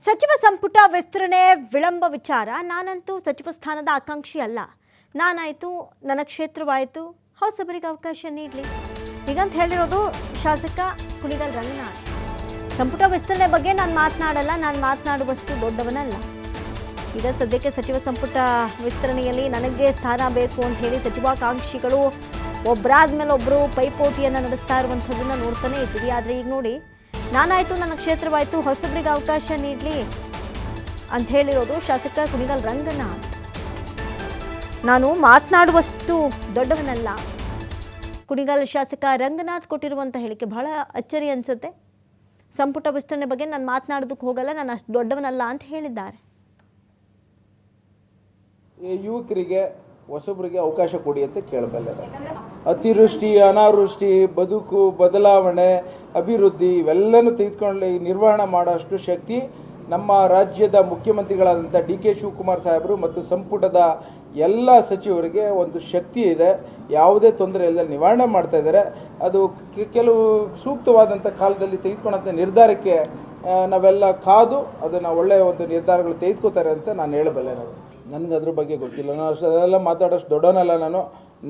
ಸಚಿವ ಸಂಪುಟ ವಿಸ್ತರಣೆ ವಿಳಂಬ ವಿಚಾರ ನಾನಂತೂ ಸಚಿವ ಸ್ಥಾನದ ಆಕಾಂಕ್ಷಿ ಅಲ್ಲ. ನಾನಾಯಿತು, ನನ್ನ ಕ್ಷೇತ್ರವಾಯಿತು, ಹೊಸಬರಿಗೆ ಅವಕಾಶ ನೀಡಲಿ ಹೀಗಂತ ಹೇಳಿರೋದು ಶಾಸಕ ಕುಣಿಗಲ್ ರಂಗನಾಥ್. ಸಂಪುಟ ವಿಸ್ತರಣೆ ಬಗ್ಗೆ ನಾನು ಮಾತನಾಡಲ್ಲ, ನಾನು ಮಾತನಾಡುವಷ್ಟು ದೊಡ್ಡವನಲ್ಲ. ಈಗ ಸದ್ಯಕ್ಕೆ ಸಚಿವ ಸಂಪುಟ ವಿಸ್ತರಣೆಯಲ್ಲಿ ನನಗೆ ಸ್ಥಾನ ಬೇಕು ಅಂತ ಹೇಳಿ ಸಚಿವಾಕಾಂಕ್ಷಿಗಳು ಒಬ್ಬರಾದ ಮೇಲೆ ಒಬ್ಬರು ಪೈಪೋಟಿಯನ್ನು ನಡೆಸ್ತಾ ಇರುವಂಥದ್ದನ್ನು ನೋಡ್ತಾನೆ ಇದ್ದೀವಿ. ಆದರೆ ಈಗ ನೋಡಿ, ನಾನಾಯಿತು, ನನ್ನ ಕ್ಷೇತ್ರವಾಯಿತು, ಹೊಸಬರಿಗೆ ಅವಕಾಶ ನೀಡಲಿ ಅಂತ ಹೇಳಿರೋದು ಶಾಸಕ ಕುಣಿಗಲ್ ರಂಗನಾಥ್. ನಾನು ಮಾತನಾಡುವಷ್ಟು ದೊಡ್ಡವನಲ್ಲ. ಕುಣಿಗಲ್ ಶಾಸಕ ರಂಗನಾಥ್ ಕೊಟ್ಟಿರುವಂಥ ಹೇಳಿಕೆ ಬಹಳ ಅಚ್ಚರಿ ಅನಿಸುತ್ತೆ. ಸಂಪುಟ ವಿಸ್ತರಣೆ ಬಗ್ಗೆ ನಾನು ಮಾತನಾಡೋದಕ್ಕೆ ಹೋಗಲ್ಲ, ನಾನು ಅಷ್ಟು ದೊಡ್ಡವನಲ್ಲ ಅಂತ ಹೇಳಿದ್ದಾರೆ. ಯುವಕರಿಗೆ ಹೊಸಬರಿಗೆ ಅವಕಾಶ ಕೊಡಿ ಅಂತ ಕೇಳಬಲ್ಲೆ. ಅತಿವೃಷ್ಟಿ, ಅನಾವೃಷ್ಟಿ, ಬದುಕು ಬದಲಾವಣೆ, ಅಭಿವೃದ್ಧಿ ಇವೆಲ್ಲನೂ ತೆಗೆದುಕೊಂಡು ನಿರ್ವಹಣೆ ಮಾಡೋಷ್ಟು ಶಕ್ತಿ ನಮ್ಮ ರಾಜ್ಯದ ಮುಖ್ಯಮಂತ್ರಿಗಳಾದಂಥ DK ಶಿವಕುಮಾರ್ ಸಾಹೇಬರು ಮತ್ತು ಸಂಪುಟದ ಎಲ್ಲ ಸಚಿವರಿಗೆ ಒಂದು ಶಕ್ತಿ ಇದೆ. ಯಾವುದೇ ತೊಂದರೆ ಇಲ್ಲದೆ ನಿವಾರಣೆ ಮಾಡ್ತಾ ಇದ್ದಾರೆ. ಅದು ಕೆಲವು ಸೂಕ್ತವಾದಂಥ ಕಾಲದಲ್ಲಿ ತೆಗೆದುಕೊಂಡಂಥ ನಿರ್ಧಾರಕ್ಕೆ ನಾವೆಲ್ಲ ಕಾದು ಅದನ್ನು ಒಳ್ಳೆಯ ಒಂದು ನಿರ್ಧಾರಗಳು ತೆಗೆದುಕೋತಾರೆ ಅಂತ ನಾನು ಹೇಳಬಲ್ಲೆ. ನನಗೆ ಅದ್ರ ಬಗ್ಗೆ ಗೊತ್ತಿಲ್ಲ. ನಾನು ಅದೆಲ್ಲ ಮಾತಾಡೋಷ್ಟು ದೊಡ್ಡವನಲ್ಲ. ನಾನು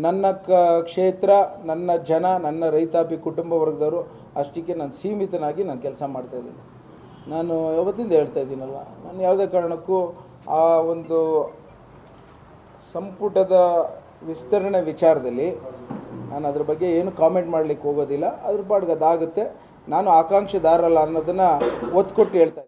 ನನ್ನ ಕ್ಷೇತ್ರ, ನನ್ನ ಜನ, ನನ್ನ ರೈತಾಪಿ ಕುಟುಂಬ ವರ್ಗದವರು ಅಷ್ಟಕ್ಕೆ ನಾನು ಸೀಮಿತನಾಗಿ ನಾನು ಕೆಲಸ ಮಾಡ್ತಾಯಿದ್ದೀನಿ. ನಾನು ಯಾವತ್ತಿಂದ ಹೇಳ್ತಾ ಇದ್ದೀನಲ್ಲ, ನಾನು ಯಾವುದೇ ಕಾರಣಕ್ಕೂ ಆ ಒಂದು ಸಂಪುಟದ ವಿಸ್ತರಣೆ ವಿಚಾರದಲ್ಲಿ ನಾನು ಅದ್ರ ಬಗ್ಗೆ ಏನು ಕಾಮೆಂಟ್ ಮಾಡಲಿಕ್ಕೆ ಹೋಗೋದಿಲ್ಲ. ಅದ್ರ ಪಾಡ್ಗೆ ಅದಾಗುತ್ತೆ. ನಾನು ಆಕಾಂಕ್ಷಿದಾರಲ್ಲ ಅನ್ನೋದನ್ನು ಒತ್ತು ಕೊಟ್ಟು ಹೇಳ್ತಾ ಇದ್ದೀನಿ.